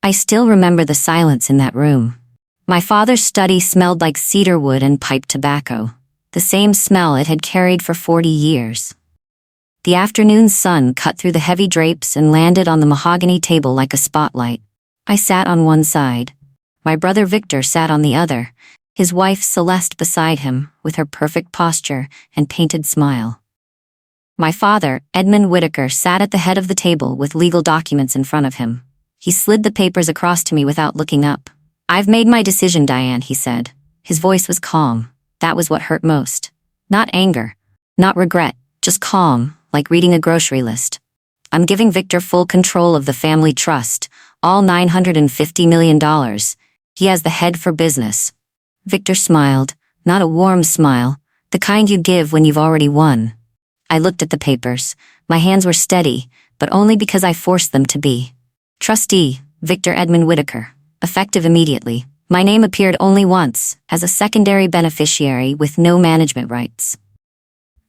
I still remember the silence in that room. My father's study smelled like cedar wood and pipe tobacco, the same smell it had carried for 40 years. The afternoon sun cut through the heavy drapes and landed on the mahogany table like a spotlight. I sat on one side. My brother Victor sat on the other, his wife Celeste beside him, with her perfect posture and painted smile. My father, Edmund Whitaker, sat at the head of the table with legal documents in front of him. He slid the papers across to me without looking up. "I've made my decision, Diane," he said. His voice was calm. That was what hurt most. Not anger, not regret, just calm, like reading a grocery list. "I'm giving Victor full control of the family trust, all $950 million. He has the head for business." Victor smiled, not a warm smile, the kind you give when you've already won. I looked at the papers. My hands were steady, but only because I forced them to be. Trustee, Victor Edmund Whitaker. Effective immediately. My name appeared only once, as a secondary beneficiary with no management rights.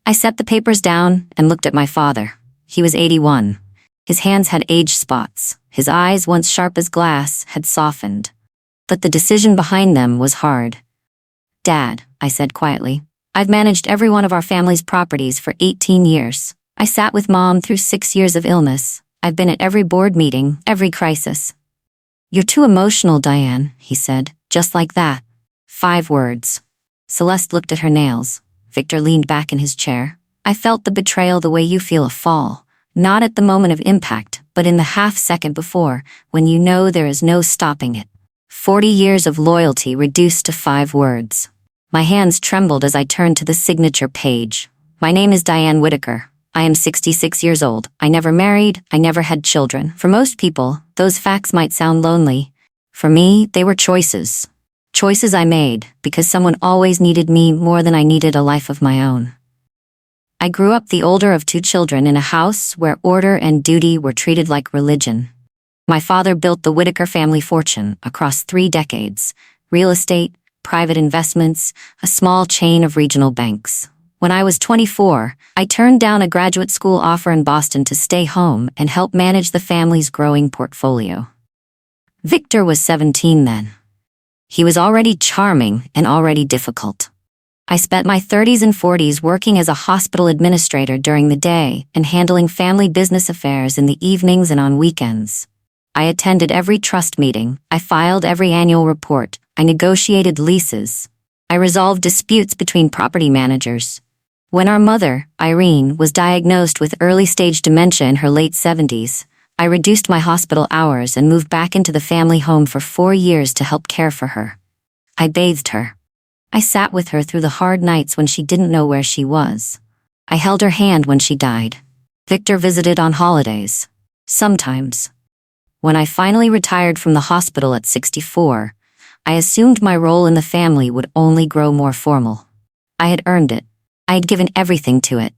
I set the papers down and looked at my father. He was 81. His hands had age spots. His eyes, once sharp as glass, had softened. But the decision behind them was hard. "Dad," I said quietly, "I've managed every one of our family's properties for 18 years. I sat with Mom through 6 years of illness. I've been at every board meeting, every crisis." "You're too emotional, Diane," he said, just like that. 5 words. Celeste looked at her nails. Victor leaned back in his chair. "I felt the betrayal the way you feel a fall, not at the moment of impact, but in the half-second before, when you know there is no stopping it. 40 years of loyalty reduced to 5 words. My hands trembled as I turned to the signature page. "My name is Diane Whitaker. I am 66 years old. I never married. I never had children. For most people, those facts might sound lonely. For me, they were choices. Choices I made because someone always needed me more than I needed a life of my own." I grew up the older of 2 children in a house where order and duty were treated like religion. My father built the Whitaker family fortune across 3 decades: real estate, private investments, a small chain of regional banks. When I was 24, I turned down a graduate school offer in Boston to stay home and help manage the family's growing portfolio. Victor was 17 then. He was already charming and already difficult. I spent my 30s and 40s working as a hospital administrator during the day and handling family business affairs in the evenings and on weekends. I attended every trust meeting, I filed every annual report, I negotiated leases. I resolved disputes between property managers. When our mother, Irene, was diagnosed with early-stage dementia in her late 70s, I reduced my hospital hours and moved back into the family home for 4 years to help care for her. I bathed her. I sat with her through the hard nights when she didn't know where she was. I held her hand when she died. Victor visited on holidays. Sometimes. When I finally retired from the hospital at 64, I assumed my role in the family would only grow more formal. I had earned it. I had given everything to it.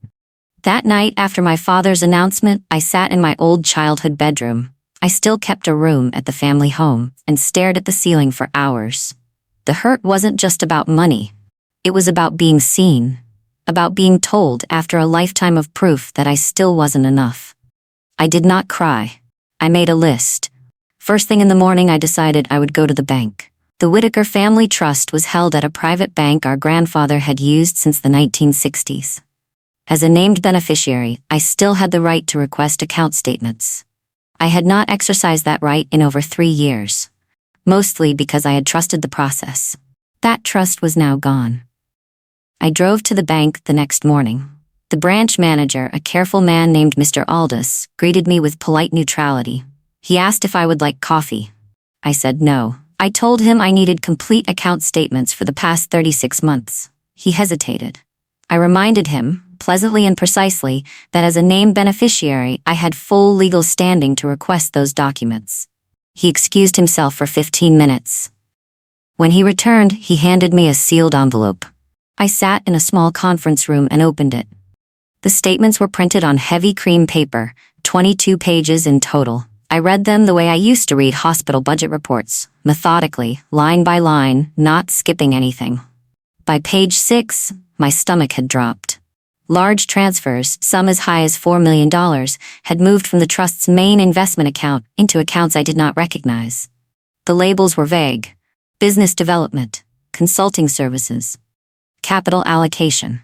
That night after my father's announcement, I sat in my old childhood bedroom. I still kept a room at the family home and stared at the ceiling for hours. The hurt wasn't just about money. It was about being seen, about being told after a lifetime of proof that I still wasn't enough. I did not cry. I made a list. First thing in the morning, I decided I would go to the bank. The Whitaker Family Trust was held at a private bank our grandfather had used since the 1960s. As a named beneficiary, I still had the right to request account statements. I had not exercised that right in over 3 years, mostly because I had trusted the process. That trust was now gone. I drove to the bank the next morning. The branch manager, a careful man named Mr. Aldous, greeted me with polite neutrality. He asked if I would like coffee. I said no. I told him I needed complete account statements for the past 36 months. He hesitated. I reminded him, pleasantly and precisely, that as a named beneficiary, I had full legal standing to request those documents. He excused himself for 15 minutes. When he returned, he handed me a sealed envelope. I sat in a small conference room and opened it. The statements were printed on heavy cream paper, 22 pages in total. I read them the way I used to read hospital budget reports, methodically, line by line, not skipping anything. By page 6, my stomach had dropped. Large transfers, some as high as $4 million, had moved from the trust's main investment account into accounts I did not recognize. The labels were vague: business development, consulting services, capital allocation.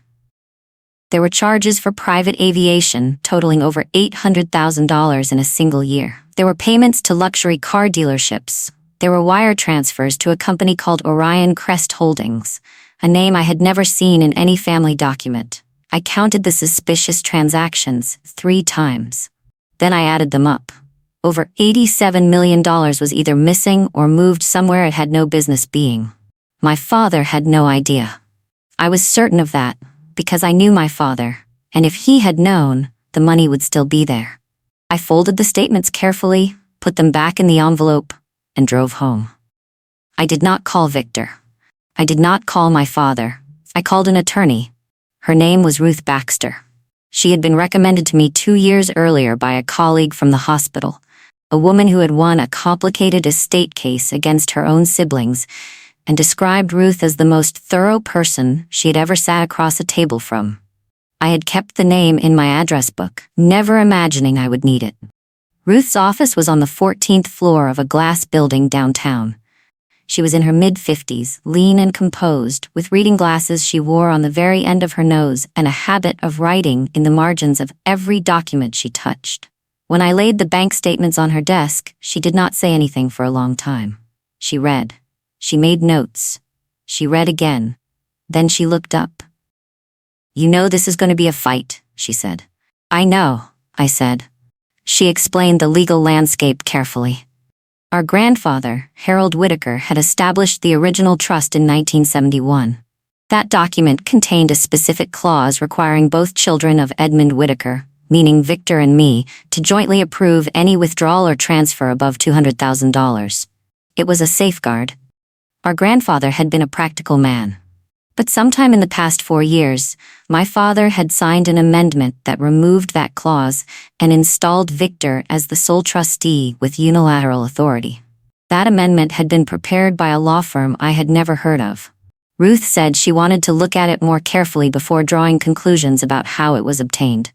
There were charges for private aviation totaling over $800,000 in a single year. There were payments to luxury car dealerships. There were wire transfers to a company called Orion Crest Holdings, a name I had never seen in any family document. I counted the suspicious transactions 3 times. Then I added them up. Over $87 million was either missing or moved somewhere it had no business being. My father had no idea. I was certain of that, because I knew my father, and if he had known, the money would still be there. I folded the statements carefully, put them back in the envelope, and drove home. I did not call Victor. I did not call my father. I called an attorney. Her name was Ruth Baxter. She had been recommended to me 2 years earlier by a colleague from the hospital, a woman who had won a complicated estate case against her own siblings, and described Ruth as the most thorough person she had ever sat across a table from. I had kept the name in my address book, never imagining I would need it. Ruth's office was on the 14th floor of a glass building downtown. She was in her mid-50s, lean and composed, with reading glasses she wore on the very end of her nose and a habit of writing in the margins of every document she touched. When I laid the bank statements on her desk, she did not say anything for a long time. She read. She made notes. She read again. Then she looked up. "You know this is going to be a fight," she said. "I know," I said. She explained the legal landscape carefully. Our grandfather, Harold Whitaker, had established the original trust in 1971. That document contained a specific clause requiring both children of Edmund Whitaker, meaning Victor and me, to jointly approve any withdrawal or transfer above $200,000. It was a safeguard. Our grandfather had been a practical man. But sometime in the past 4 years, my father had signed an amendment that removed that clause and installed Victor as the sole trustee with unilateral authority. That amendment had been prepared by a law firm I had never heard of. Ruth said she wanted to look at it more carefully before drawing conclusions about how it was obtained.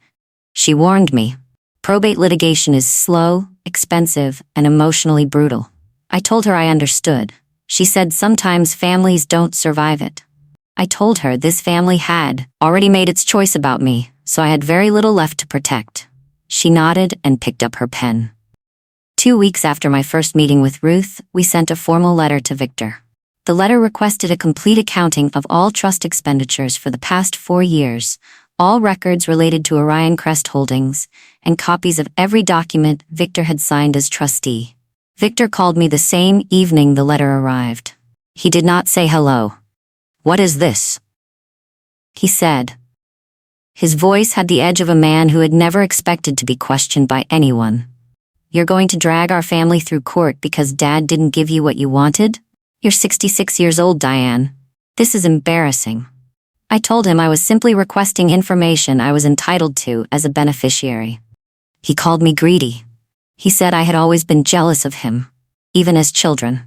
She warned me. Probate litigation is slow, expensive, and emotionally brutal. I told her I understood. She said sometimes families don't survive it. I told her this family had already made its choice about me, so I had very little left to protect. She nodded and picked up her pen. 2 weeks after my first meeting with Ruth, we sent a formal letter to Victor. The letter requested a complete accounting of all trust expenditures for the past 4 years, all records related to Orion Crest Holdings, and copies of every document Victor had signed as trustee. Victor called me the same evening the letter arrived. He did not say hello. "What is this?" he said. His voice had the edge of a man who had never expected to be questioned by anyone. "You're going to drag our family through court because Dad didn't give you what you wanted? You're 66 years old, Diane. This is embarrassing." I told him I was simply requesting information I was entitled to as a beneficiary. He called me greedy. He said I had always been jealous of him, even as children.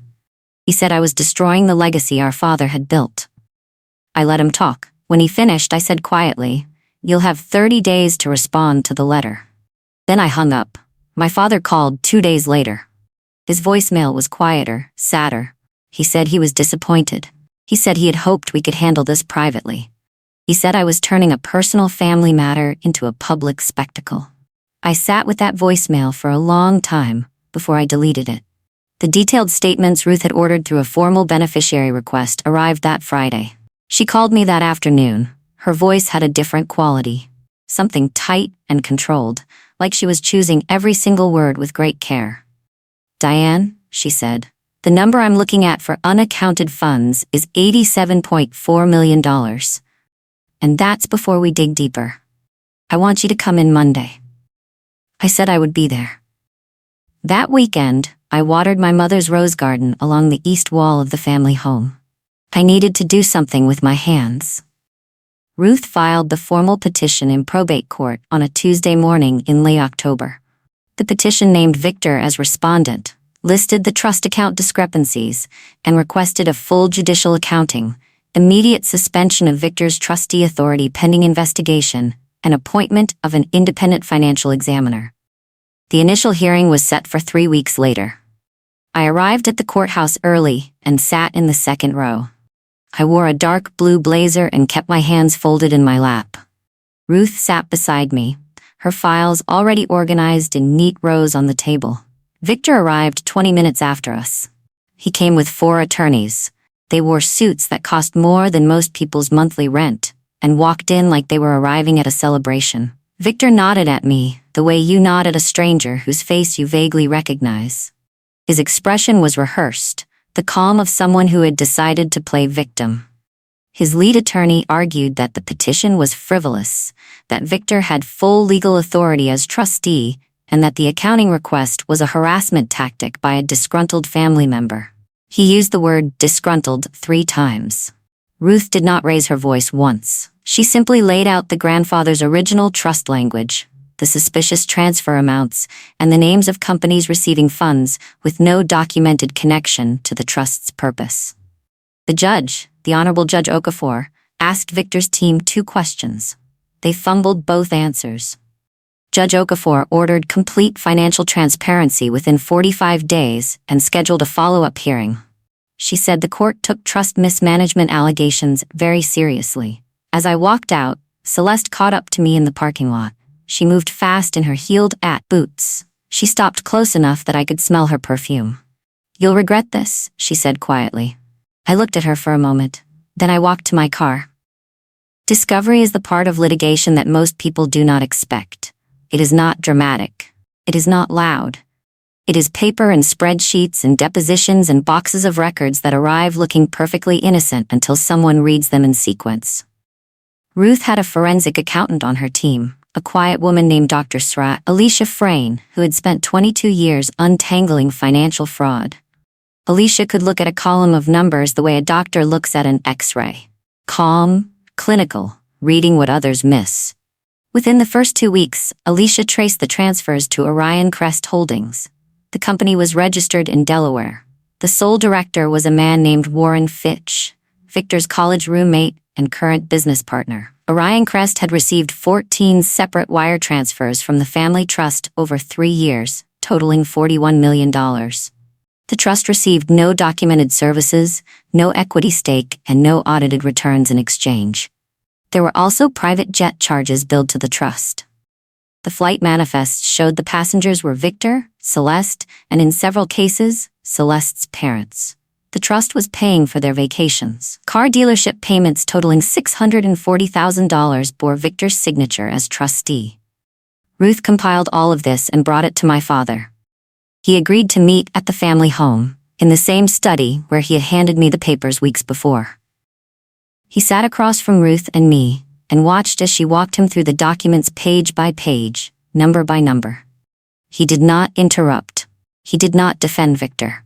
He said I was destroying the legacy our father had built. I let him talk. When he finished, I said quietly, "You'll have 30 days to respond to the letter." Then I hung up. My father called 2 days later. His voicemail was quieter, sadder. He said he was disappointed. He said he had hoped we could handle this privately. He said I was turning a personal family matter into a public spectacle. I sat with that voicemail for a long time before I deleted it. The detailed statements Ruth had ordered through a formal beneficiary request arrived that Friday. She called me that afternoon. Her voice had a different quality. Something tight and controlled, like she was choosing every single word with great care. "Diane," she said, "the number I'm looking at for unaccounted funds is $87.4 million. And that's before we dig deeper. I want you to come in Monday." I said I would be there. That weekend, I watered my mother's rose garden along the east wall of the family home. I needed to do something with my hands. Ruth filed the formal petition in probate court on a Tuesday morning in late October. The petition named Victor as respondent, listed the trust account discrepancies, and requested a full judicial accounting, immediate suspension of Victor's trustee authority pending investigation, and appointment of an independent financial examiner. The initial hearing was set for 3 weeks later. I arrived at the courthouse early and sat in the second row. I wore a dark blue blazer and kept my hands folded in my lap. Ruth sat beside me, her files already organized in neat rows on the table. Victor arrived 20 minutes after us. He came with 4 attorneys. They wore suits that cost more than most people's monthly rent, and walked in like they were arriving at a celebration. Victor nodded at me, the way you nod at a stranger whose face you vaguely recognize. His expression was rehearsed, the calm of someone who had decided to play victim. His lead attorney argued that the petition was frivolous, that Victor had full legal authority as trustee, and that the accounting request was a harassment tactic by a disgruntled family member. He used the word disgruntled 3 times. Ruth did not raise her voice once. She simply laid out the grandfather's original trust language, the suspicious transfer amounts, and the names of companies receiving funds with no documented connection to the trust's purpose. The judge, the Honorable Judge Okafor, asked Victor's team 2 questions. They fumbled both answers. Judge Okafor ordered complete financial transparency within 45 days and scheduled a follow-up hearing. She said the court took trust mismanagement allegations very seriously. As I walked out, Celeste caught up to me in the parking lot. She moved fast in her heeled-at boots. She stopped close enough that I could smell her perfume. "You'll regret this," she said quietly. I looked at her for a moment. Then I walked to my car. Discovery is the part of litigation that most people do not expect. It is not dramatic. It is not loud. It is paper and spreadsheets and depositions and boxes of records that arrive looking perfectly innocent until someone reads them in sequence. Ruth had a forensic accountant on her team, a quiet woman named Dr. Srat, Alicia Frayne, who had spent 22 years untangling financial fraud. Alicia could look at a column of numbers the way a doctor looks at an X-ray. Calm, clinical, reading what others miss. Within the first 2 weeks, Alicia traced the transfers to Orion Crest Holdings. The company was registered in Delaware. The sole director was a man named Warren Fitch, Victor's college roommate and current business partner. Orion Crest had received 14 separate wire transfers from the family trust over 3 years, totaling $41 million. The trust received no documented services, no equity stake, and no audited returns in exchange. There were also private jet charges billed to the trust. The flight manifests showed the passengers were Victor, Celeste, and in several cases, Celeste's parents. The trust was paying for their vacations. Car dealership payments totaling $640,000 bore Victor's signature as trustee. Ruth compiled all of this and brought it to my father. He agreed to meet at the family home, in the same study where he had handed me the papers weeks before. He sat across from Ruth and me, and watched as she walked him through the documents page by page, number by number. He did not interrupt. He did not defend Victor.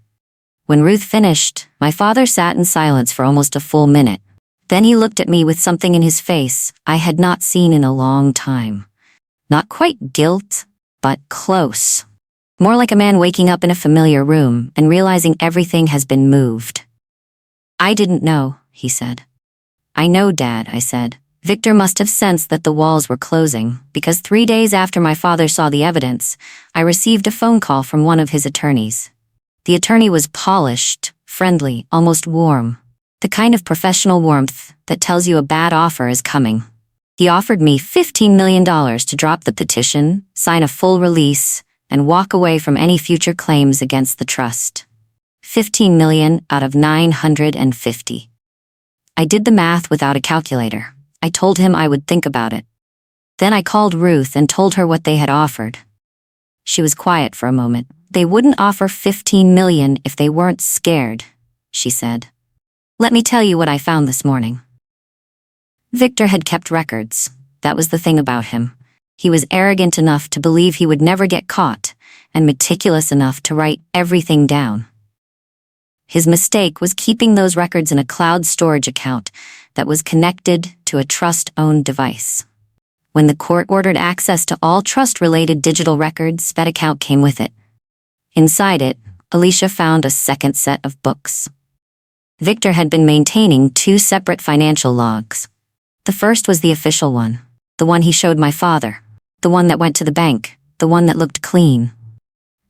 When Ruth finished, my father sat in silence for almost a full minute. Then he looked at me with something in his face I had not seen in a long time. Not quite guilt, but close. More like a man waking up in a familiar room and realizing everything has been moved. "I didn't know," he said. "I know, Dad," I said. Victor must have sensed that the walls were closing, because 3 days after my father saw the evidence, I received a phone call from one of his attorneys. The attorney was polished, friendly, almost warm. The kind of professional warmth that tells you a bad offer is coming. He offered me $15 million to drop the petition, sign a full release, and walk away from any future claims against the trust. $15 million out of $950. I did the math without a calculator. I told him I would think about it. Then I called Ruth and told her what they had offered. She was quiet for a moment. "They wouldn't offer $15 million if they weren't scared," she said. "Let me tell you what I found this morning." Victor had kept records. That was the thing about him. He was arrogant enough to believe he would never get caught, and meticulous enough to write everything down. His mistake was keeping those records in a cloud storage account that was connected to a trust-owned device. When the court ordered access to all trust-related digital records, that account came with it. Inside it, Alicia found a second set of books. Victor had been maintaining 2 separate financial logs. The first was the official one. The one he showed my father. The one that went to the bank. The one that looked clean.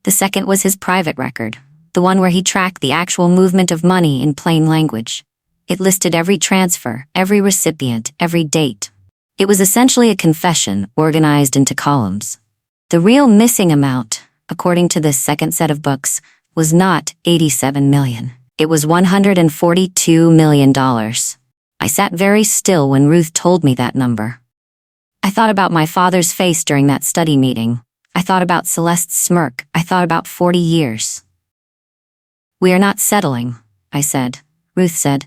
The second was his private record. The one where he tracked the actual movement of money in plain language. It listed every transfer, every recipient, every date. It was essentially a confession organized into columns. The real missing amount, according to this second set of books, was not $87 million. It was $142 million. I sat very still when Ruth told me that number. I thought about my father's face during that study meeting. I thought about Celeste's smirk. I thought about 40 years. "We are not settling," I said. Ruth said,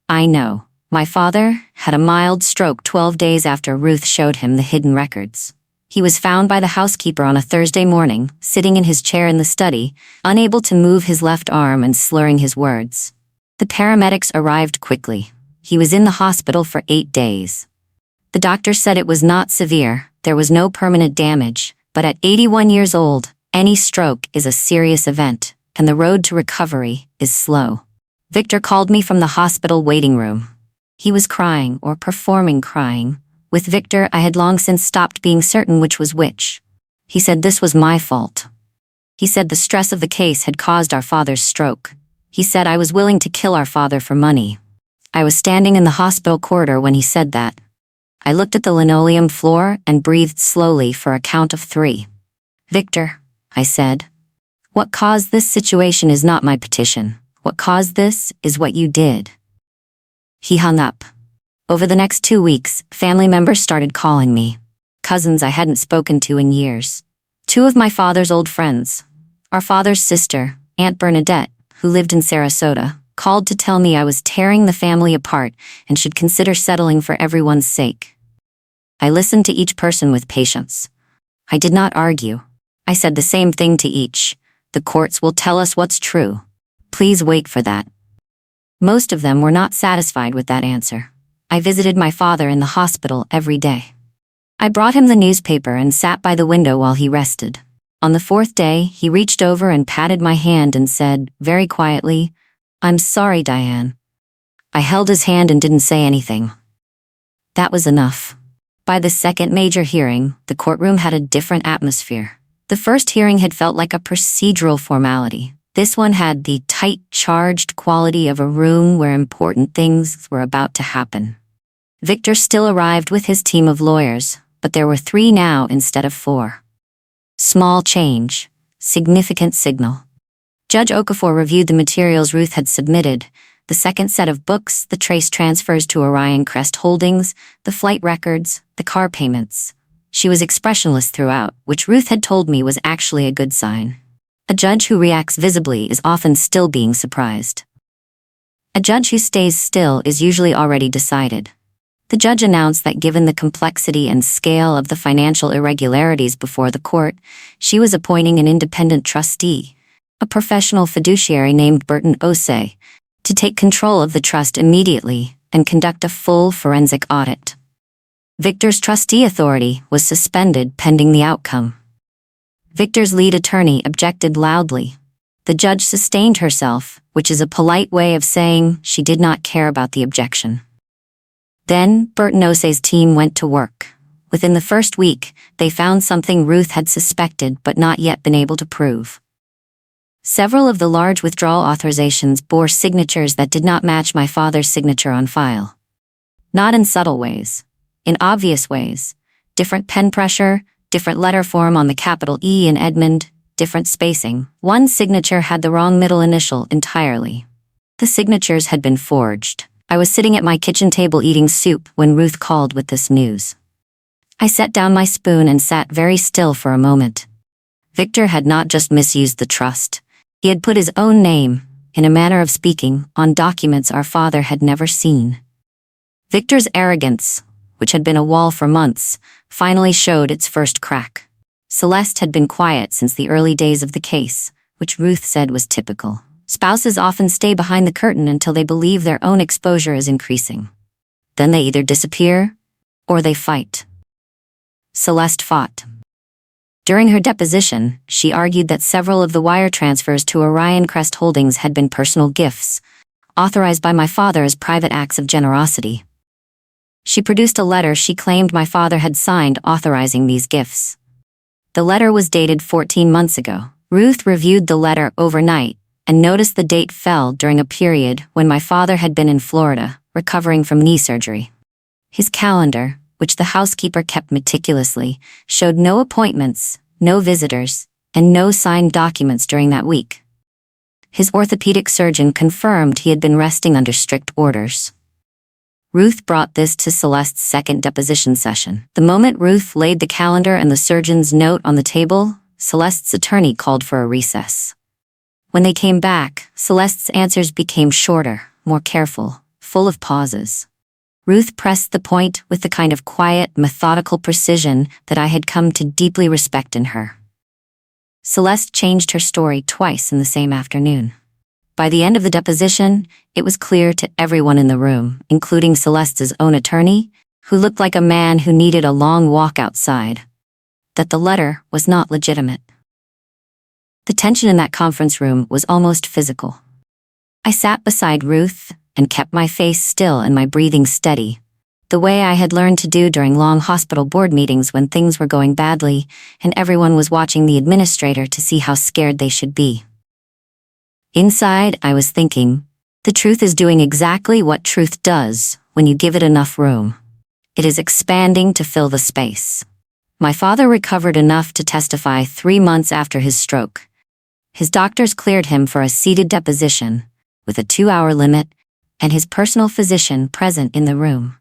"I know. My father had a mild stroke 12 days after Ruth showed him the hidden records. He was found by the housekeeper on a Thursday morning, sitting in his chair in the study, unable to move his left arm and slurring his words. The paramedics arrived quickly. He was in the hospital for 8 days. The doctor said it was not severe, there was no permanent damage, but at 81 years old, any stroke is a serious event, and the road to recovery is slow. Victor called me from the hospital waiting room. He was crying, or performing crying. With Victor, I had long since stopped being certain which was which. He said this was my fault. He said the stress of the case had caused our father's stroke. He said I was willing to kill our father for money. I was standing in the hospital corridor when he said that. I looked at the linoleum floor and breathed slowly for a count of 3. "Victor," I said, "what caused this situation is not my petition. What caused this is what you did." He hung up. Over the next 2 weeks, family members started calling me. Cousins I hadn't spoken to in years. 2 of my father's old friends. Our father's sister, Aunt Bernadette, who lived in Sarasota, called to tell me I was tearing the family apart and should consider settling for everyone's sake. I listened to each person with patience. I did not argue. I said the same thing to each. The courts will tell us what's true. Please wait for that. Most of them were not satisfied with that answer. I visited my father in the hospital every day. I brought him the newspaper and sat by the window while he rested. On the 4th day, he reached over and patted my hand and said, very quietly, "I'm sorry, Diane." I held his hand and didn't say anything. That was enough. By the second major hearing, the courtroom had a different atmosphere. The first hearing had felt like a procedural formality. This one had the tight, charged quality of a room where important things were about to happen. Victor still arrived with his team of lawyers, but there were 3 now instead of 4. Small change, significant signal. Judge Okafor reviewed the materials Ruth had submitted, the second set of books, the trace transfers to Orion Crest Holdings, the flight records, the car payments. She was expressionless throughout, which Ruth had told me was actually a good sign. A judge who reacts visibly is often still being surprised. A judge who stays still is usually already decided. The judge announced that given the complexity and scale of the financial irregularities before the court, she was appointing an independent trustee, a professional fiduciary named Burton Osei, to take control of the trust immediately and conduct a full forensic audit. Victor's trustee authority was suspended pending the outcome. Victor's lead attorney objected loudly. The judge sustained herself, which is a polite way of saying she did not care about the objection. Then, Burton Osei's team went to work. Within the first week, they found something Ruth had suspected but not yet been able to prove. Several of the large withdrawal authorizations bore signatures that did not match my father's signature on file. Not in subtle ways. In obvious ways. Different pen pressure, different letter form on the capital E in Edmund, different spacing. One signature had the wrong middle initial entirely. The signatures had been forged. I was sitting at my kitchen table eating soup when Ruth called with this news. I set down my spoon and sat very still for a moment. Victor had not just misused the trust. He had put his own name, in a manner of speaking, on documents our father had never seen. Victor's arrogance, which had been a wall for months, finally showed its first crack. Celeste had been quiet since the early days of the case, which Ruth said was typical. Spouses often stay behind the curtain until they believe their own exposure is increasing. Then they either disappear, or they fight. Celeste fought. During her deposition, she argued that several of the wire transfers to Orion Crest Holdings had been personal gifts, authorized by my father as private acts of generosity. She produced a letter she claimed my father had signed authorizing these gifts. The letter was dated 14 months ago. Ruth reviewed the letter overnight and noticed the date fell during a period when my father had been in Florida, recovering from knee surgery. His calendar, which the housekeeper kept meticulously, showed no appointments, no visitors, and no signed documents during that week. His orthopedic surgeon confirmed he had been resting under strict orders. Ruth brought this to Celeste's second deposition session. The moment Ruth laid the calendar and the surgeon's note on the table, Celeste's attorney called for a recess. When they came back, Celeste's answers became shorter, more careful, full of pauses. Ruth pressed the point with the kind of quiet, methodical precision that I had come to deeply respect in her. Celeste changed her story twice in the same afternoon. By the end of the deposition, it was clear to everyone in the room, including Celeste's own attorney, who looked like a man who needed a long walk outside, that the letter was not legitimate. The tension in that conference room was almost physical. I sat beside Ruth and kept my face still and my breathing steady, the way I had learned to do during long hospital board meetings when things were going badly and everyone was watching the administrator to see how scared they should be. Inside, I was thinking, the truth is doing exactly what truth does when you give it enough room. It is expanding to fill the space. My father recovered enough to testify 3 months after his stroke. His doctors cleared him for a seated deposition, with a 2-hour limit, and his personal physician present in the room.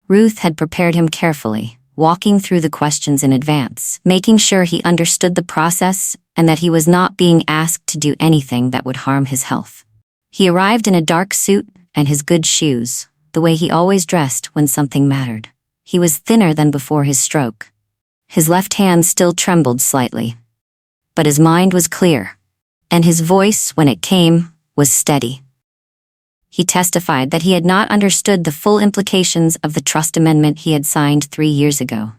Ruth had prepared him carefully, walking through the questions in advance, making sure he understood the process and that he was not being asked to do anything that would harm his health. He arrived in a dark suit and his good shoes, the way he always dressed when something mattered. He was thinner than before his stroke. His left hand still trembled slightly. But his mind was clear, and his voice, when it came, was steady. He testified that he had not understood the full implications of the trust amendment he had signed 3 years ago.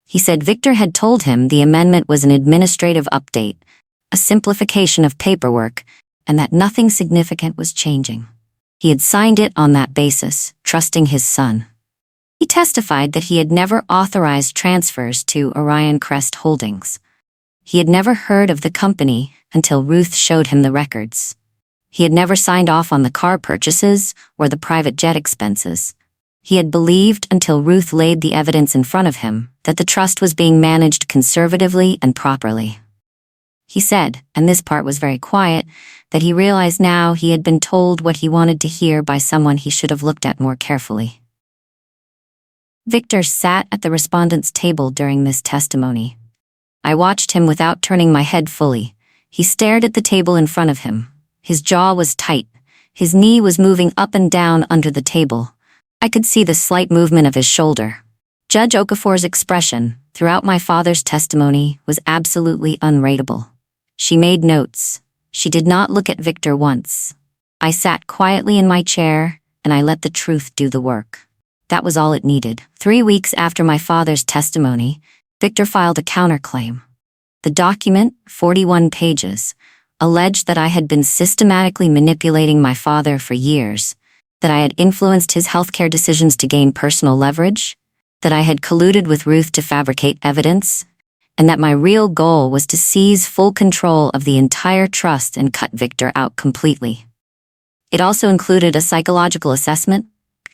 He said Victor had told him the amendment was an administrative update, a simplification of paperwork, and that nothing significant was changing. He had signed it on that basis, trusting his son. He testified that he had never authorized transfers to Orion Crest Holdings. He had never heard of the company until Ruth showed him the records. He had never signed off on the car purchases or the private jet expenses. He had believed until Ruth laid the evidence in front of him that the trust was being managed conservatively and properly. He said, and this part was very quiet, that he realized now he had been told what he wanted to hear by someone he should have looked at more carefully. Victor sat at the respondent's table during this testimony. I watched him without turning my head fully. He stared at the table in front of him. His jaw was tight. His knee was moving up and down under the table. I could see the slight movement of his shoulder. Judge Okafor's expression, throughout my father's testimony, was absolutely unreadable. She made notes. She did not look at Victor once. I sat quietly in my chair, and I let the truth do the work. That was all it needed. 3 weeks after my father's testimony, Victor filed a counterclaim. The document, 41 pages, alleged that I had been systematically manipulating my father for years, that I had influenced his healthcare decisions to gain personal leverage, that I had colluded with Ruth to fabricate evidence, and that my real goal was to seize full control of the entire trust and cut Victor out completely. It also included a psychological assessment,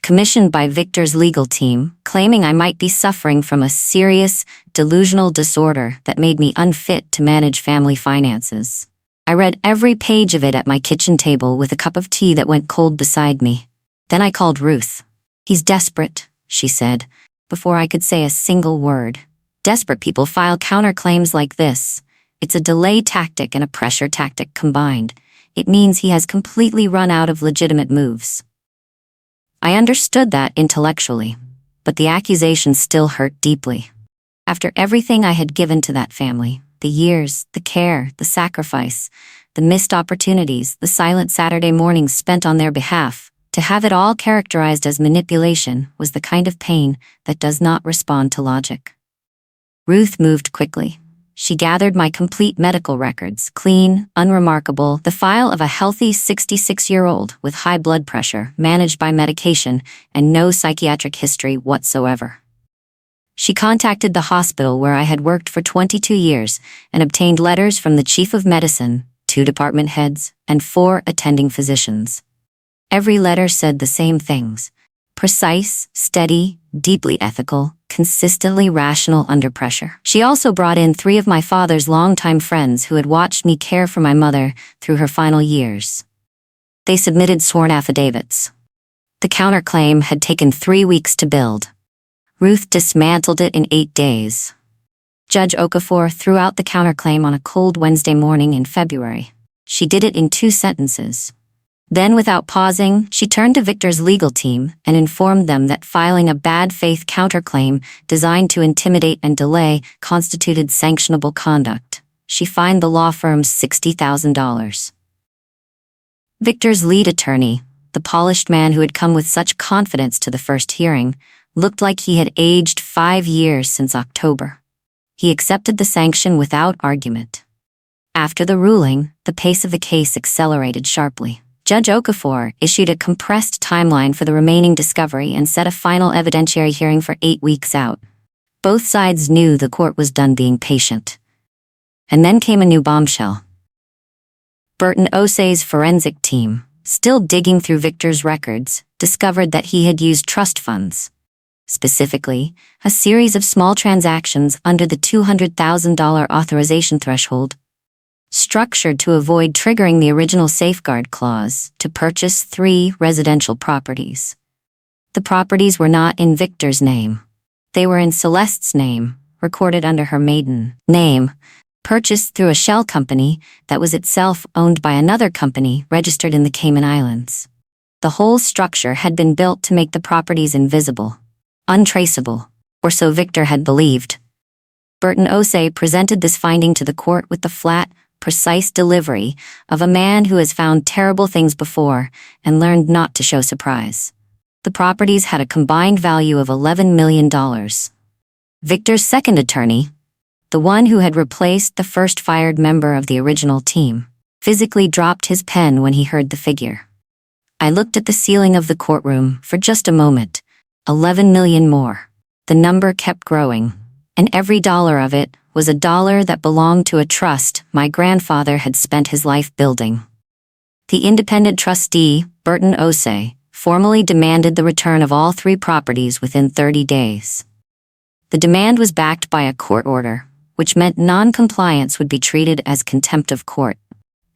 commissioned by Victor's legal team, claiming I might be suffering from a serious, delusional disorder that made me unfit to manage family finances. I read every page of it at my kitchen table with a cup of tea that went cold beside me. Then I called Ruth. "He's desperate," she said, before I could say a single word. Desperate people file counterclaims like this. It's a delay tactic and a pressure tactic combined. It means he has completely run out of legitimate moves. I understood that intellectually, but the accusation still hurt deeply. After everything I had given to that family, the years, the care, the sacrifice, the missed opportunities, the silent Saturday mornings spent on their behalf, to have it all characterized as manipulation was the kind of pain that does not respond to logic. Ruth moved quickly. She gathered my complete medical records, clean, unremarkable, the file of a healthy 66-year-old with high blood pressure, managed by medication, and no psychiatric history whatsoever. She contacted the hospital where I had worked for 22 years and obtained letters from the chief of medicine, 2 department heads, and 4 attending physicians. Every letter said the same things: precise, steady, deeply ethical, consistently rational under pressure. She also brought in 3 of my father's longtime friends who had watched me care for my mother through her final years. They submitted sworn affidavits. The counterclaim had taken 3 weeks to build. Ruth dismantled it in 8 days. Judge Okafor threw out the counterclaim on a cold Wednesday morning in February. She did it in 2 sentences. Then, without pausing, she turned to Victor's legal team and informed them that filing a bad faith counterclaim designed to intimidate and delay constituted sanctionable conduct. She fined the law firm $60,000. Victor's lead attorney, the polished man who had come with such confidence to the first hearing, looked like he had aged 5 years since October. He accepted the sanction without argument. After the ruling, the pace of the case accelerated sharply. Judge Okafor issued a compressed timeline for the remaining discovery and set a final evidentiary hearing for 8 weeks out. Both sides knew the court was done being patient. And then came a new bombshell. Burton Osei's forensic team, still digging through Victor's records, discovered that he had used trust funds. Specifically, a series of small transactions under the $200,000 authorization threshold, structured to avoid triggering the original safeguard clause, to purchase 3 residential properties. The properties were not in Victor's name. They were in Celeste's name, recorded under her maiden name, purchased through a shell company that was itself owned by another company registered in the Cayman Islands. The whole structure had been built to make the properties invisible, untraceable, or so Victor had believed. Burton Osei presented this finding to the court with the flat, precise delivery of a man who has found terrible things before and learned not to show surprise. The properties had a combined value of $11 million. Victor's second attorney, the one who had replaced the first fired member of the original team, physically dropped his pen when he heard the figure. I looked at the ceiling of the courtroom for just a moment. 11 million more. The number kept growing, and every dollar of it was a dollar that belonged to a trust my grandfather had spent his life building. The independent trustee, Burton Osei, formally demanded the return of all 3 properties within 30 days. The demand was backed by a court order, which meant non-compliance would be treated as contempt of court.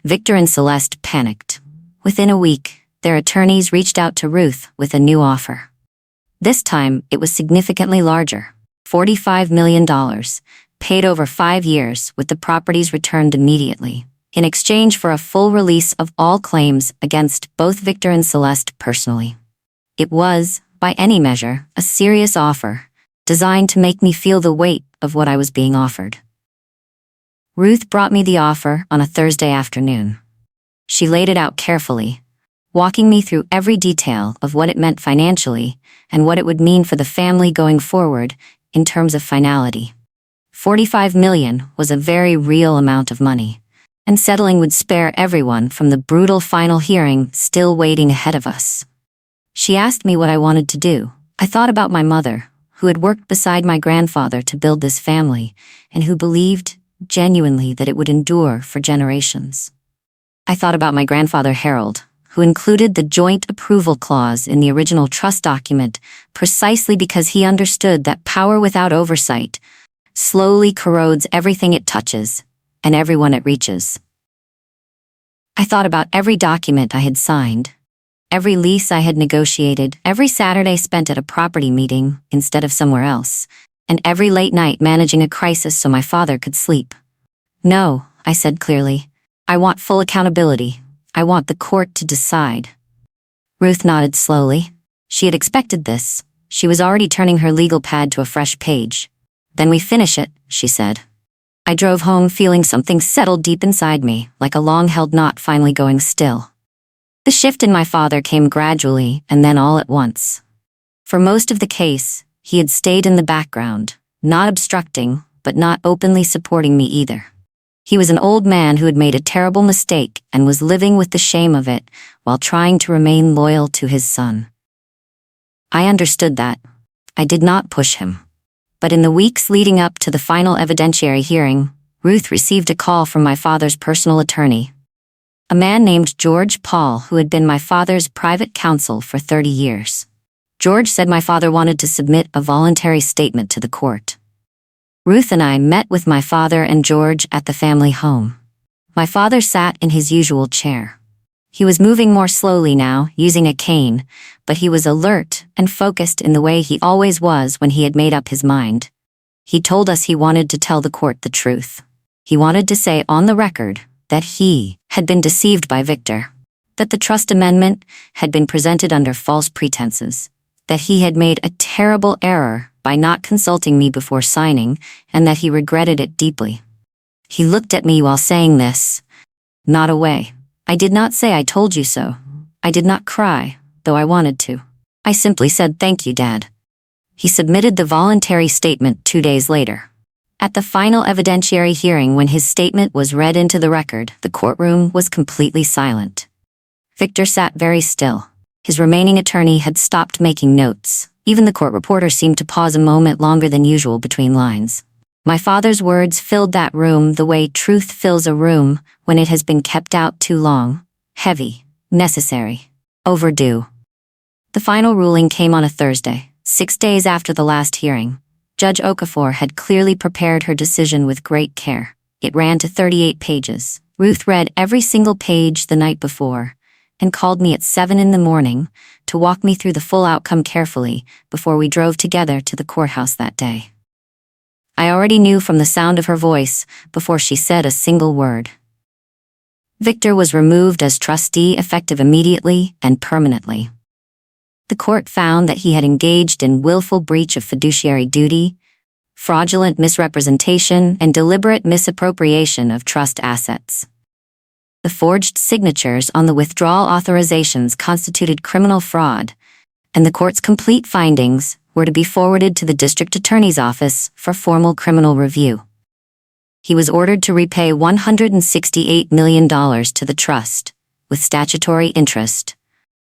Victor and Celeste panicked. Within a week, their attorneys reached out to Ruth with a new offer. This time, it was significantly larger, $45 million, paid over 5 years with the properties returned immediately, in exchange for a full release of all claims against both Victor and Celeste personally. It was, by any measure, a serious offer, designed to make me feel the weight of what I was being offered. Ruth brought me the offer on a Thursday afternoon. She laid it out carefully, walking me through every detail of what it meant financially and what it would mean for the family going forward in terms of finality. $45 million was a very real amount of money, and settling would spare everyone from the brutal final hearing still waiting ahead of us. She asked me what I wanted to do. I thought about my mother, who had worked beside my grandfather to build this family, and who believed, genuinely, that it would endure for generations. I thought about my grandfather Harold, who included the joint approval clause in the original trust document precisely because he understood that power without oversight slowly corrodes everything it touches and everyone it reaches. I thought about every document I had signed, every lease I had negotiated, every Saturday spent at a property meeting instead of somewhere else, and every late night managing a crisis so my father could sleep. No, I said clearly. I want full accountability. I want the court to decide. Ruth nodded slowly. She had expected this. She was already turning her legal pad to a fresh page. Then we finish it, she said. I drove home feeling something settled deep inside me, like a long-held knot finally going still. The shift in my father came gradually and then all at once. For most of the case, he had stayed in the background, not obstructing, but not openly supporting me either. He was an old man who had made a terrible mistake and was living with the shame of it while trying to remain loyal to his son. I understood that. I did not push him. But in the weeks leading up to the final evidentiary hearing, Ruth received a call from my father's personal attorney, a man named George Paul, who had been my father's private counsel for 30 years. George said my father wanted to submit a voluntary statement to the court. Ruth and I met with my father and George at the family home. My father sat in his usual chair. He was moving more slowly now, using a cane, but he was alert and focused in the way he always was when he had made up his mind. He told us he wanted to tell the court the truth. He wanted to say on the record that he had been deceived by Victor, that the trust amendment had been presented under false pretenses, that he had made a terrible error by not consulting me before signing, and that he regretted it deeply. He looked at me while saying this. Not away. I did not say I told you so. I did not cry, though I wanted to. I simply said thank you, Dad. He submitted the voluntary statement 2 days later. At the final evidentiary hearing, when his statement was read into the record, the courtroom was completely silent. Victor sat very still. His remaining attorney had stopped making notes. Even the court reporter seemed to pause a moment longer than usual between lines. My father's words filled that room the way truth fills a room when it has been kept out too long. Heavy, necessary, overdue. The final ruling came on a Thursday, 6 days after the last hearing. Judge Okafor had clearly prepared her decision with great care. It ran to 38 pages. Ruth read every single page the night before and called me at 7 in the morning to walk me through the full outcome carefully before we drove together to the courthouse that day. I already knew from the sound of her voice before she said a single word. Victor was removed as trustee effective immediately and permanently. The court found that he had engaged in willful breach of fiduciary duty, fraudulent misrepresentation, and deliberate misappropriation of trust assets. The forged signatures on the withdrawal authorizations constituted criminal fraud, and the court's complete findings were to be forwarded to the district attorney's office for formal criminal review. He was ordered to repay $168 million to the trust, with statutory interest,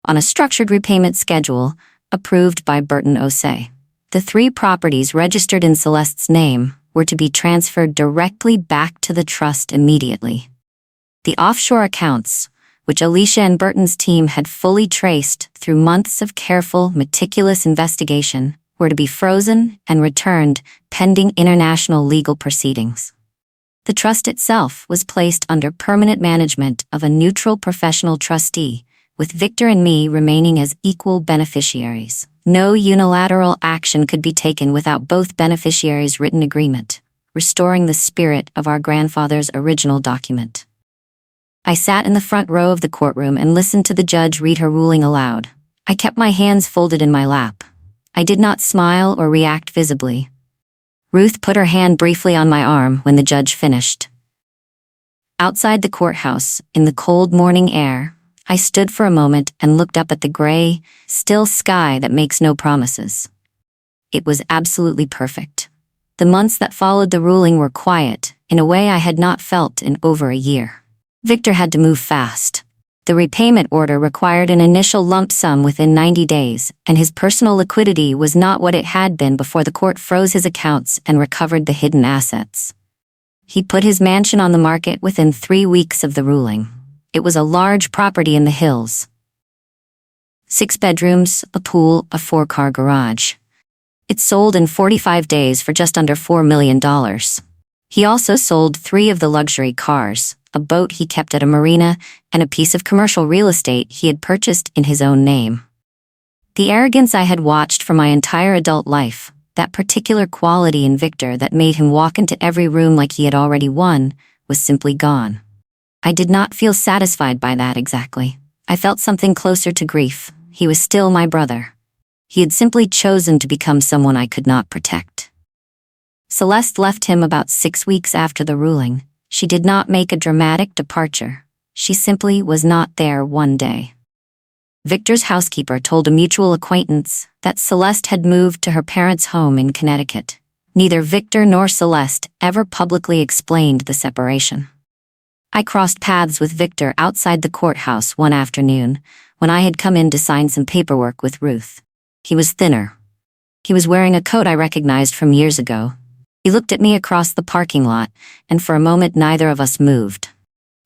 on a structured repayment schedule approved by Burton Osei. The 3 properties registered in Celeste's name were to be transferred directly back to the trust immediately. The offshore accounts, which Alicia and Burton's team had fully traced through months of careful, meticulous investigation, were to be frozen and returned pending international legal proceedings. The trust itself was placed under permanent management of a neutral professional trustee, with Victor and me remaining as equal beneficiaries. No unilateral action could be taken without both beneficiaries' written agreement, restoring the spirit of our grandfather's original document. I sat in the front row of the courtroom and listened to the judge read her ruling aloud. I kept my hands folded in my lap. I did not smile or react visibly. Ruth put her hand briefly on my arm when the judge finished. Outside the courthouse, in the cold morning air, I stood for a moment and looked up at the gray, still sky that makes no promises. It was absolutely perfect. The months that followed the ruling were quiet, in a way I had not felt in over a year. Victor had to move fast. The repayment order required an initial lump sum within 90 days, and his personal liquidity was not what it had been before the court froze his accounts and recovered the hidden assets. He put his mansion on the market within 3 weeks of the ruling. It was a large property in the hills. 6 bedrooms, a pool, a 4-car garage. It sold in 45 days for just under $4 million. He also sold 3 of the luxury cars, a boat he kept at a marina, and a piece of commercial real estate he had purchased in his own name. The arrogance I had watched for my entire adult life, that particular quality in Victor that made him walk into every room like he had already won, was simply gone. I did not feel satisfied by that exactly. I felt something closer to grief. He was still my brother. He had simply chosen to become someone I could not protect. Celeste left him about 6 weeks after the ruling. She did not make a dramatic departure. She simply was not there one day. Victor's housekeeper told a mutual acquaintance that Celeste had moved to her parents' home in Connecticut. Neither Victor nor Celeste ever publicly explained the separation. I crossed paths with Victor outside the courthouse one afternoon when I had come in to sign some paperwork with Ruth. He was thinner. He was wearing a coat I recognized from years ago. He looked at me across the parking lot, and for a moment neither of us moved.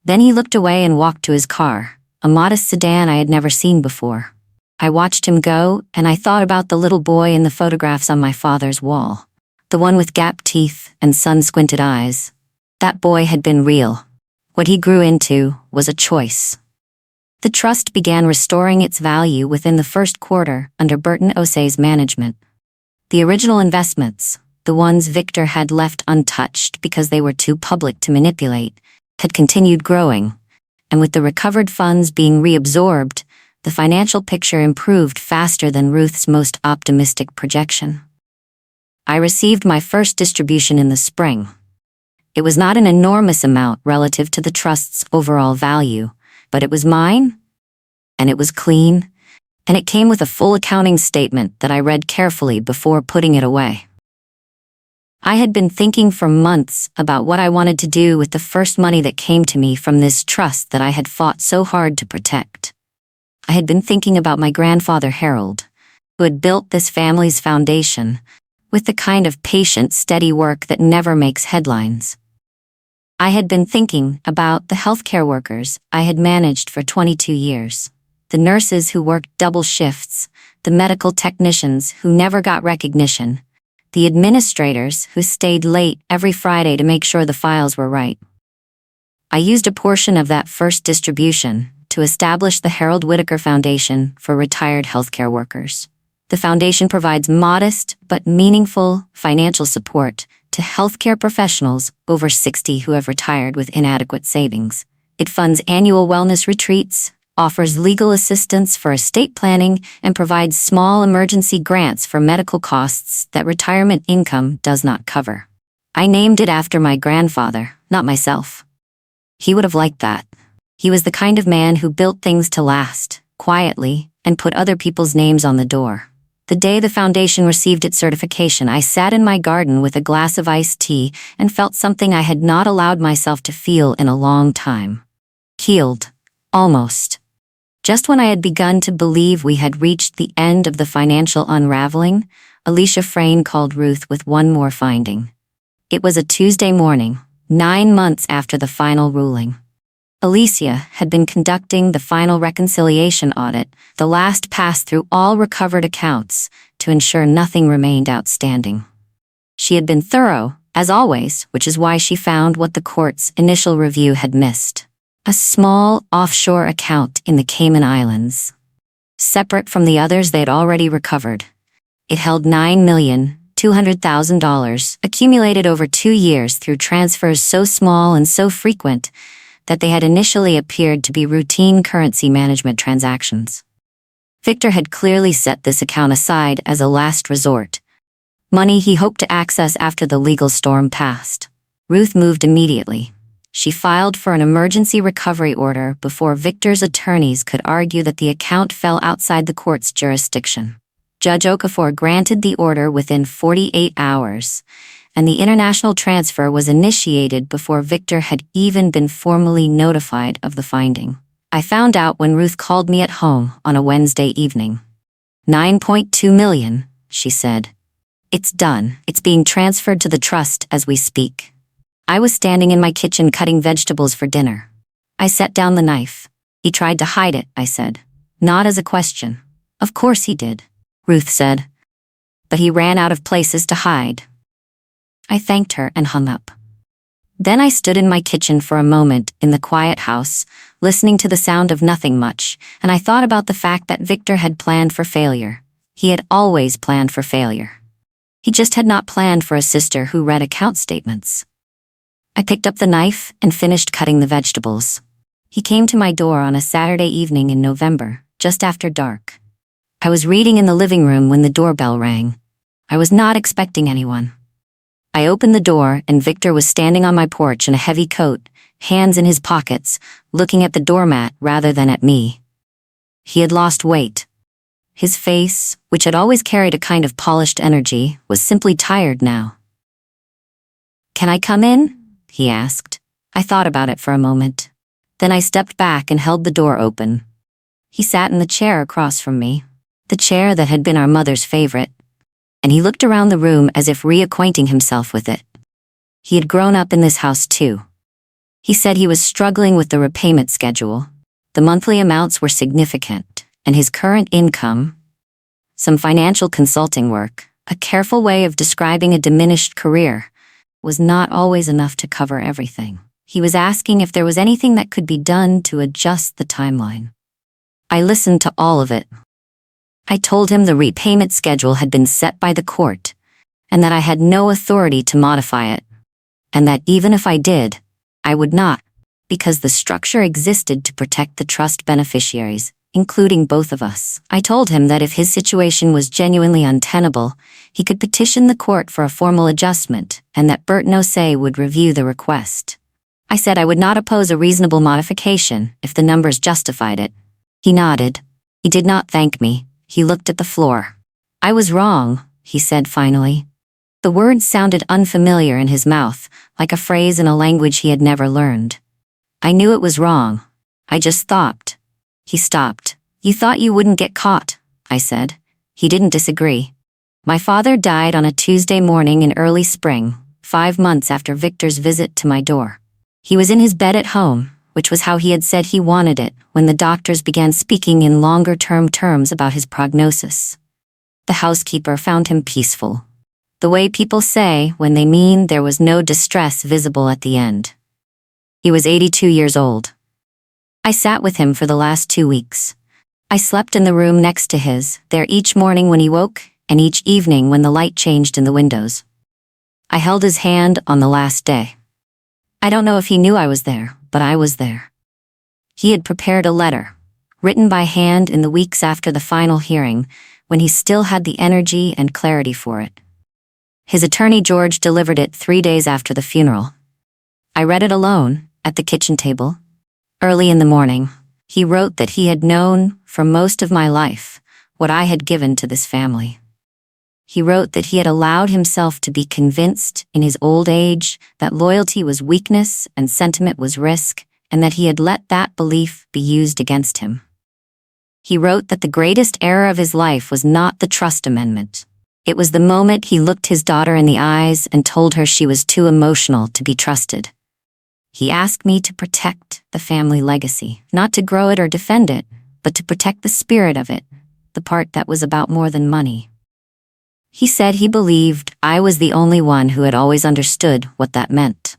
Then he looked away and walked to his car, a modest sedan I had never seen before. I watched him go, and I thought about the little boy in the photographs on my father's wall. The one with gap teeth and sun-squinted eyes. That boy had been real. What he grew into was a choice. The trust began restoring its value within the first quarter under Burton Osei's management. The original investments, the ones Victor had left untouched because they were too public to manipulate, had continued growing, and with the recovered funds being reabsorbed, the financial picture improved faster than Ruth's most optimistic projection. I received my first distribution in the spring. It was not an enormous amount relative to the trust's overall value, but it was mine, and it was clean, and it came with a full accounting statement that I read carefully before putting it away. I had been thinking for months about what I wanted to do with the first money that came to me from this trust that I had fought so hard to protect. I had been thinking about my grandfather Harold, who had built this family's foundation with the kind of patient, steady work that never makes headlines. I had been thinking about the healthcare workers I had managed for 22 years, the nurses who worked double shifts, the medical technicians who never got recognition, the administrators who stayed late every Friday to make sure the files were right. I used a portion of that first distribution to establish the Harold Whitaker Foundation for Retired Healthcare Workers. The foundation provides modest but meaningful financial support to healthcare professionals over 60 who have retired with inadequate savings. It funds annual wellness retreats, offers legal assistance for estate planning, and provides small emergency grants for medical costs that retirement income does not cover. I named it after my grandfather, not myself. He would have liked that. He was the kind of man who built things to last, quietly, and put other people's names on the door. The day the foundation received its certification, I sat in my garden with a glass of iced tea and felt something I had not allowed myself to feel in a long time. Healed. Almost. Just when I had begun to believe we had reached the end of the financial unraveling, Alicia Frayne called Ruth with one more finding. It was a Tuesday morning, 9 months after the final ruling. Alicia had been conducting the final reconciliation audit, the last pass through all recovered accounts, to ensure nothing remained outstanding. She had been thorough, as always, which is why she found what the court's initial review had missed: a small offshore account in the Cayman Islands. Separate from the others they had already recovered. It held $9,200,000, accumulated over 2 years through transfers so small and so frequent that they had initially appeared to be routine currency management transactions. Victor had clearly set this account aside as a last resort, money he hoped to access after the legal storm passed. Ruth moved immediately. She filed for an emergency recovery order before Victor's attorneys could argue that the account fell outside the court's jurisdiction. Judge Okafor granted the order within 48 hours, and the international transfer was initiated before Victor had even been formally notified of the finding. I found out when Ruth called me at home on a Wednesday evening. $9.2 million, she said. It's done. It's being transferred to the trust as we speak. I was standing in my kitchen cutting vegetables for dinner. I set down the knife. He tried to hide it, I said. Not as a question. Of course he did, Ruth said. But he ran out of places to hide. I thanked her and hung up. Then I stood in my kitchen for a moment in the quiet house, listening to the sound of nothing much, and I thought about the fact that Victor had planned for failure. He had always planned for failure. He just had not planned for a sister who read account statements. I picked up the knife and finished cutting the vegetables. He came to my door on a Saturday evening in November, just after dark. I was reading in the living room when the doorbell rang. I was not expecting anyone. I opened the door and Victor was standing on my porch in a heavy coat, hands in his pockets, looking at the doormat rather than at me. He had lost weight. His face, which had always carried a kind of polished energy, was simply tired now. "Can I come in?" he asked. I thought about it for a moment. Then I stepped back and held the door open. He sat in the chair across from me, the chair that had been our mother's favorite, and he looked around the room as if reacquainting himself with it. He had grown up in this house too. He said he was struggling with the repayment schedule. The monthly amounts were significant, and his current income, some financial consulting work, a careful way of describing a diminished career, was not always enough to cover everything. He was asking if there was anything that could be done to adjust the timeline. I listened to all of it. I told him the repayment schedule had been set by the court, and that I had no authority to modify it, and that even if I did, I would not, because the structure existed to protect the trust beneficiaries, including both of us. I told him that if his situation was genuinely untenable, he could petition the court for a formal adjustment, and that Burton Osei would review the request. I said I would not oppose a reasonable modification if the numbers justified it. He nodded. He did not thank me. He looked at the floor. "I was wrong," he said finally. The words sounded unfamiliar in his mouth, like a phrase in a language he had never learned. I knew it was wrong. I just thought. He stopped. "You thought you wouldn't get caught," I said. He didn't disagree. My father died on a Tuesday morning in early spring, 5 months after Victor's visit to my door. He was in his bed at home, which was how he had said he wanted it when the doctors began speaking in longer-term terms about his prognosis. The housekeeper found him peaceful, the way people say when they mean there was no distress visible at the end. He was 82 years old. I sat with him for the last 2 weeks. I slept in the room next to his, there each morning when he woke, and each evening when the light changed in the windows. I held his hand on the last day. I don't know if he knew I was there, but I was there. He had prepared a letter, written by hand in the weeks after the final hearing, when he still had the energy and clarity for it. His attorney George delivered it 3 days after the funeral. I read it alone, at the kitchen table. Early in the morning, he wrote that he had known, for most of my life, what I had given to this family. He wrote that he had allowed himself to be convinced in his old age that loyalty was weakness and sentiment was risk, and that he had let that belief be used against him. He wrote that the greatest error of his life was not the trust amendment. It was the moment he looked his daughter in the eyes and told her she was too emotional to be trusted. He asked me to protect the family legacy, not to grow it or defend it, but to protect the spirit of it, the part that was about more than money. He said he believed I was the only one who had always understood what that meant.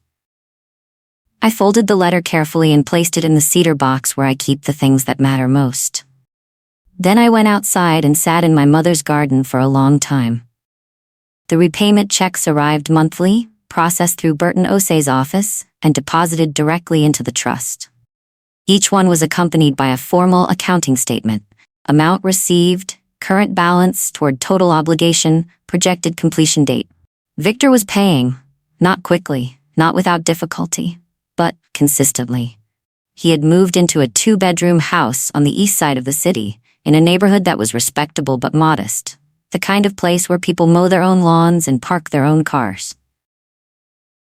I folded the letter carefully and placed it in the cedar box where I keep the things that matter most. Then I went outside and sat in my mother's garden for a long time. The repayment checks arrived monthly, processed through Burton Osei's office, and deposited directly into the trust. Each one was accompanied by a formal accounting statement, amount received, current balance toward total obligation, projected completion date. Victor was paying, not quickly, not without difficulty, but consistently. He had moved into a 2-bedroom house on the east side of the city, in a neighborhood that was respectable but modest, the kind of place where people mow their own lawns and park their own cars.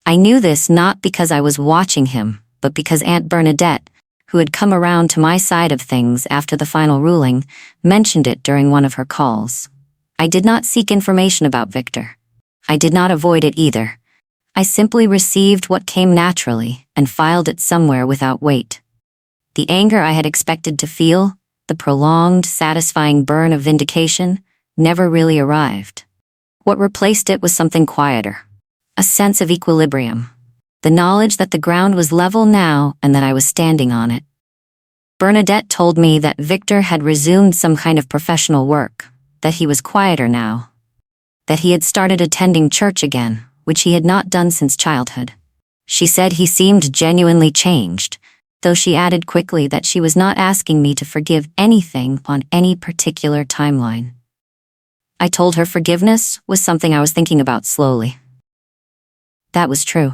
I knew this not because I was watching him, but because Aunt Bernadette, who had come around to my side of things after the final ruling, mentioned it during one of her calls. I did not seek information about Victor. I did not avoid it either. I simply received what came naturally and filed it somewhere without weight. The anger I had expected to feel, the prolonged, satisfying burn of vindication, never really arrived. What replaced it was something quieter, a sense of equilibrium, the knowledge that the ground was level now and that I was standing on it. Bernadette told me that Victor had resumed some kind of professional work, that he was quieter now, that he had started attending church again, which he had not done since childhood. She said he seemed genuinely changed, though she added quickly that she was not asking me to forgive anything on any particular timeline. I told her forgiveness was something I was thinking about slowly. That was true.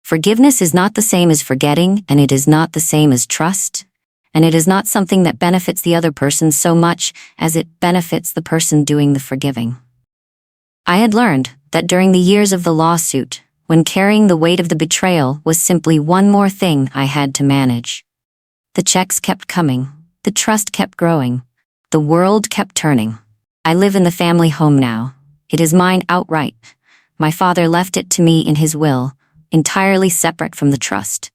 Forgiveness is not the same as forgetting, and it is not the same as trust, and it is not something that benefits the other person so much as it benefits the person doing the forgiving. I had learned that during the years of the lawsuit, when carrying the weight of the betrayal was simply one more thing I had to manage. The checks kept coming, the trust kept growing, the world kept turning. I live in the family home now. It is mine outright. My father left it to me in his will, entirely separate from the trust.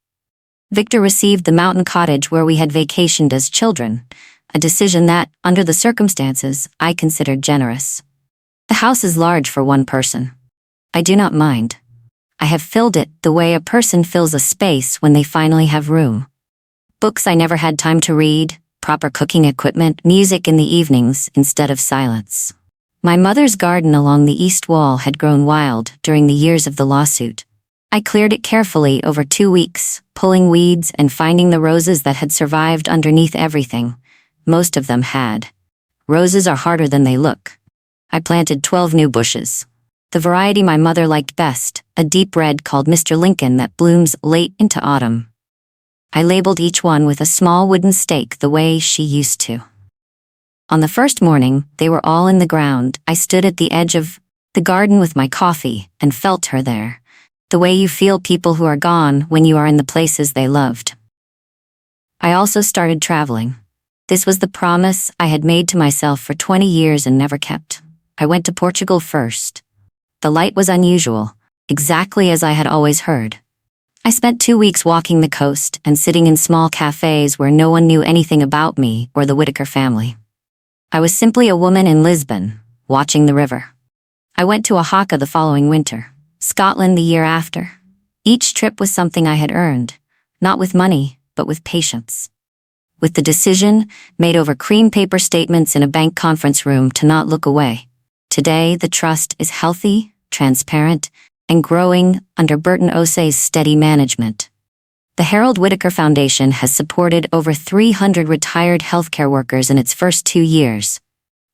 Victor received the mountain cottage where we had vacationed as children, a decision that, under the circumstances, I considered generous. The house is large for one person. I do not mind. I have filled it the way a person fills a space when they finally have room. Books I never had time to read, proper cooking equipment, music in the evenings instead of silence. My mother's garden along the east wall had grown wild during the years of the lawsuit. I cleared it carefully over 2 weeks, pulling weeds and finding the roses that had survived underneath everything. Most of them had. Roses are harder than they look. I planted 12 new bushes. The variety my mother liked best, a deep red called Mr. Lincoln that blooms late into autumn. I labeled each one with a small wooden stake the way she used to. On the first morning, they were all in the ground. I stood at the edge of the garden with my coffee and felt her there, the way you feel people who are gone when you are in the places they loved. I also started traveling. This was the promise I had made to myself for 20 years and never kept. I went to Portugal first. The light was unusual, exactly as I had always heard. I spent 2 weeks walking the coast and sitting in small cafes where no one knew anything about me or the Whitaker family. I was simply a woman in Lisbon, watching the river. I went to Oaxaca the following winter, Scotland the year after. Each trip was something I had earned, not with money, but with patience. With the decision, made over cream paper statements in a bank conference room, to not look away. Today, the trust is healthy, transparent, and growing under Burton Osei's steady management. The Harold Whitaker Foundation has supported over 300 retired healthcare workers in its first 2 years.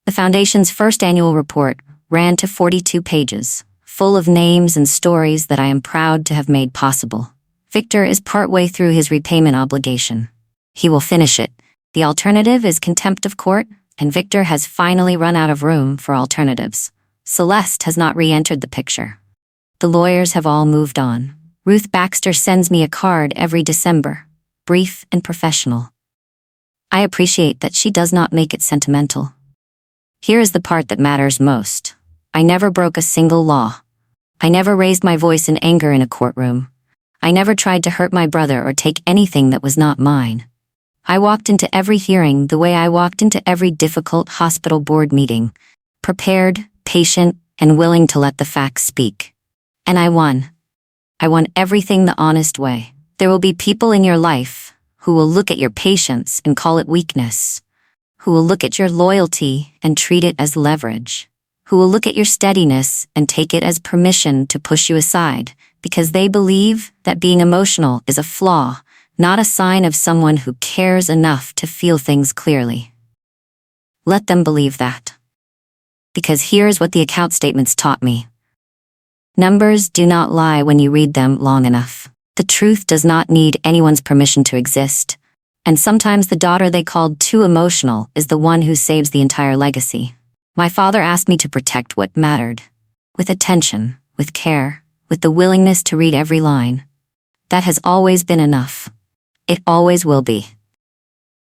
The foundation's first annual report ran to 42 pages, full of names and stories that I am proud to have made possible. Victor is partway through his repayment obligation. He will finish it. The alternative is contempt of court, and Victor has finally run out of room for alternatives. Celeste has not re-entered the picture. The lawyers have all moved on. Ruth Baxter sends me a card every December, brief and professional. I appreciate that she does not make it sentimental. Here is the part that matters most. I never broke a single law. I never raised my voice in anger in a courtroom. I never tried to hurt my brother or take anything that was not mine. I walked into every hearing the way I walked into every difficult hospital board meeting, prepared, patient, and willing to let the facts speak. And I won. I won everything the honest way. There will be people in your life who will look at your patience and call it weakness, who will look at your loyalty and treat it as leverage, who will look at your steadiness and take it as permission to push you aside, because they believe that being emotional is a flaw, not a sign of someone who cares enough to feel things clearly. Let them believe that. Because here's what the account statements taught me. Numbers do not lie when you read them long enough. The truth does not need anyone's permission to exist. And sometimes the daughter they called too emotional is the one who saves the entire legacy. My father asked me to protect what mattered. With attention, with care, with the willingness to read every line. That has always been enough. It always will be.